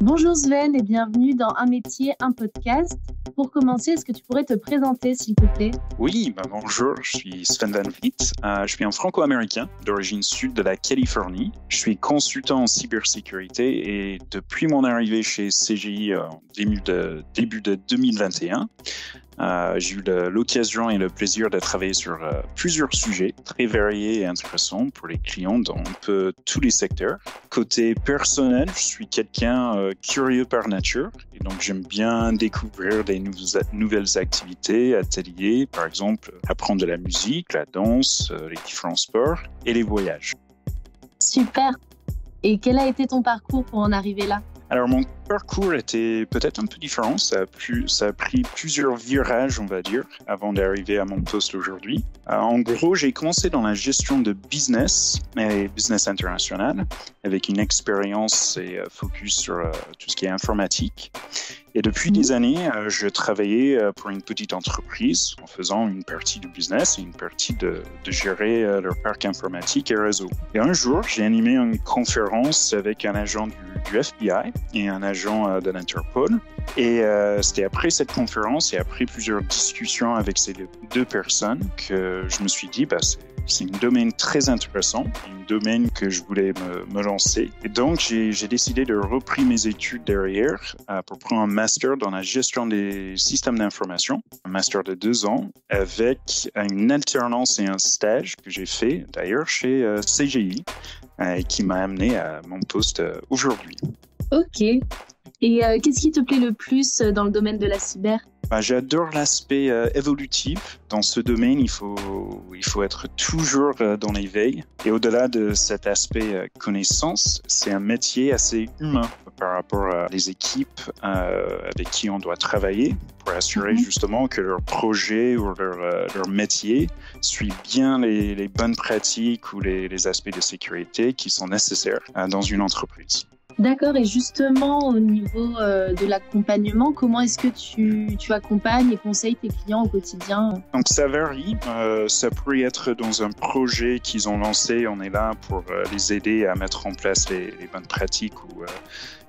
Bonjour Sven et bienvenue dans Un métier, un podcast. Pour commencer, est-ce que tu pourrais te présenter s'il te plaît? Oui, bonjour, je suis Sven Van Vliet. Je suis un franco-américain d'origine sud de la Californie. Je suis consultant en cybersécurité et depuis mon arrivée chez CGI en début de 2021, j'ai eu l'occasion et le plaisir de travailler sur plusieurs sujets très variés et intéressants pour les clients dans un peu tous les secteurs. Côté personnel, je suis quelqu'un curieux par nature et donc j'aime bien découvrir des nouvelles activités, ateliers, par exemple apprendre de la musique, la danse, les différents sports et les voyages. Super. Et quel a été ton parcours pour en arriver là? Alors, mon parcours était peut-être un peu différent. Ça a pris plusieurs virages, on va dire, avant d'arriver à mon poste aujourd'hui. En gros, j'ai commencé dans la gestion de business et business international, avec une expérience et focus sur tout ce qui est informatique. Et depuis des années, je travaillais pour une petite entreprise en faisant une partie du business et une partie de gérer leur parc informatique et réseau. Et un jour, j'ai animé une conférence avec un agent du FBI et un agent de l'Interpol. Et c'était après cette conférence et après plusieurs discussions avec ces deux personnes que je me suis dit, c'est un domaine très intéressant, un domaine que je voulais me lancer. Et donc, j'ai décidé de reprendre mes études derrière pour prendre un master dans la gestion des systèmes d'information, un master de 2 ans avec une alternance et un stage que j'ai fait d'ailleurs chez CGI et qui m'a amené à mon poste aujourd'hui. Ok. Et qu'est-ce qui te plaît le plus dans le domaine de la cyber? J'adore l'aspect évolutif. Dans ce domaine, il faut être toujours dans l'éveil. Et au-delà de cet aspect connaissance, c'est un métier assez humain par rapport à les équipes avec qui on doit travailler pour assurer justement que leur projet ou leur métier suit bien les bonnes pratiques ou les aspects de sécurité qui sont nécessaires dans une entreprise. D'accord, et justement au niveau de l'accompagnement, comment est-ce que tu accompagnes et conseilles tes clients au quotidien? Donc ça varie, ça pourrait être dans un projet qu'ils ont lancé, on est là pour les aider à mettre en place les bonnes pratiques ou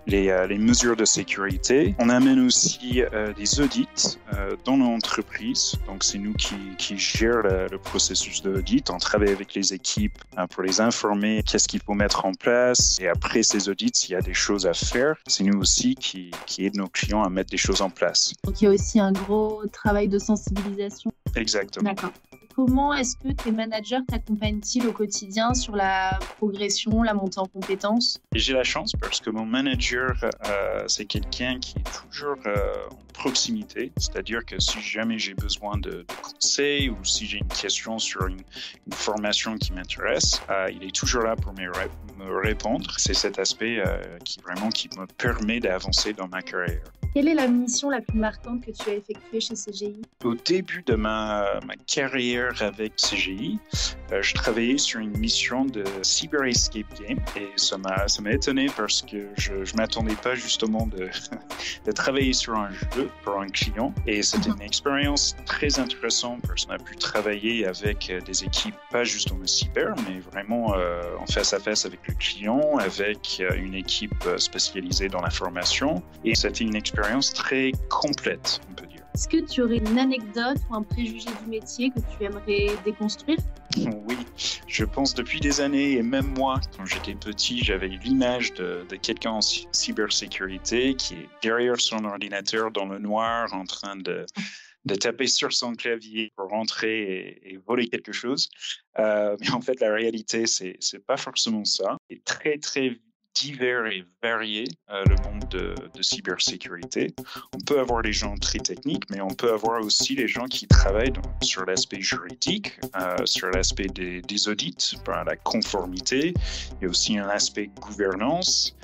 les mesures de sécurité. On amène aussi des audits dans l'entreprise. Donc, c'est nous qui gèrent le processus d'audit. On travaille avec les équipes pour les informer qu'est-ce qu'il faut mettre en place. Et après ces audits, s'il y a des choses à faire, c'est nous aussi qui aident nos clients à mettre des choses en place. Donc, il y a aussi un gros travail de sensibilisation. Exactement. D'accord. Comment est-ce que tes managers t'accompagnent-ils au quotidien sur la progression, la montée en compétences? Et j'ai la chance parce que mon manager, c'est quelqu'un qui est toujours en proximité. C'est-à-dire que si jamais j'ai besoin de conseils ou si j'ai une question sur une formation qui m'intéresse, il est toujours là pour me répondre. C'est cet aspect qui me permet d'avancer dans ma carrière. Quelle est la mission la plus marquante que tu as effectuée chez CGI? Au début de ma carrière avec CGI, je travaillais sur une mission de Cyber Escape Game et ça m'a étonné parce que je ne m'attendais pas justement de travailler sur un jeu pour un client et c'était une expérience très intéressante parce qu'on a pu travailler avec des équipes pas juste dans le cyber mais vraiment en face à face avec le client, avec une équipe spécialisée dans la formation et c'était une expérience très complète, on peut dire. Est-ce que tu aurais une anecdote ou un préjugé du métier que tu aimerais déconstruire? Oui, je pense depuis des années, et même moi, quand j'étais petit, j'avais l'image de quelqu'un en cybersécurité qui est derrière son ordinateur dans le noir en train de taper sur son clavier pour rentrer et voler quelque chose. Mais en fait, la réalité, c'est pas forcément ça. C'est très, très divers et varié le monde de cybersécurité. On peut avoir des gens très techniques, mais on peut avoir aussi les gens qui travaillent sur l'aspect juridique, sur l'aspect des audits, la conformité, et aussi un aspect gouvernance.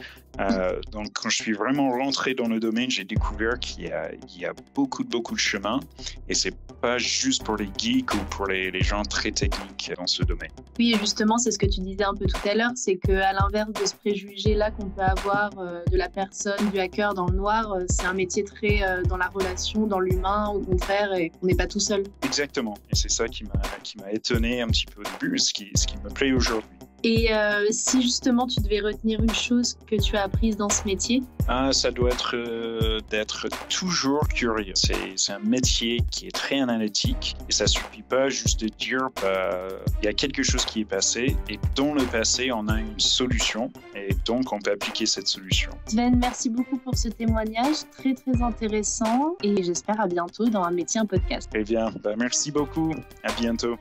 Donc, quand je suis vraiment rentré dans le domaine, j'ai découvert qu'il y a beaucoup de chemin et c'est pas juste pour les geeks ou pour les gens très techniques dans ce domaine. Oui, et justement, c'est ce que tu disais un peu tout à l'heure, c'est qu'à l'inverse de ce préjugé-là qu'on peut avoir de la personne, du hacker dans le noir, c'est un métier très dans la relation, dans l'humain, au contraire, et on n'est pas tout seul. Exactement, et c'est ça qui m'a étonné un petit peu au début, ce qui me plaît aujourd'hui. Et si justement tu devais retenir une chose que tu as apprise dans ce métier? Ça doit être d'être toujours curieux. C'est un métier qui est très analytique et ça suffit pas juste de dire il y a quelque chose qui est passé et dans le passé on a une solution et donc on peut appliquer cette solution. Sven, merci beaucoup pour ce témoignage très très intéressant et j'espère à bientôt dans Un métier, un podcast. Très bien, merci beaucoup, à bientôt.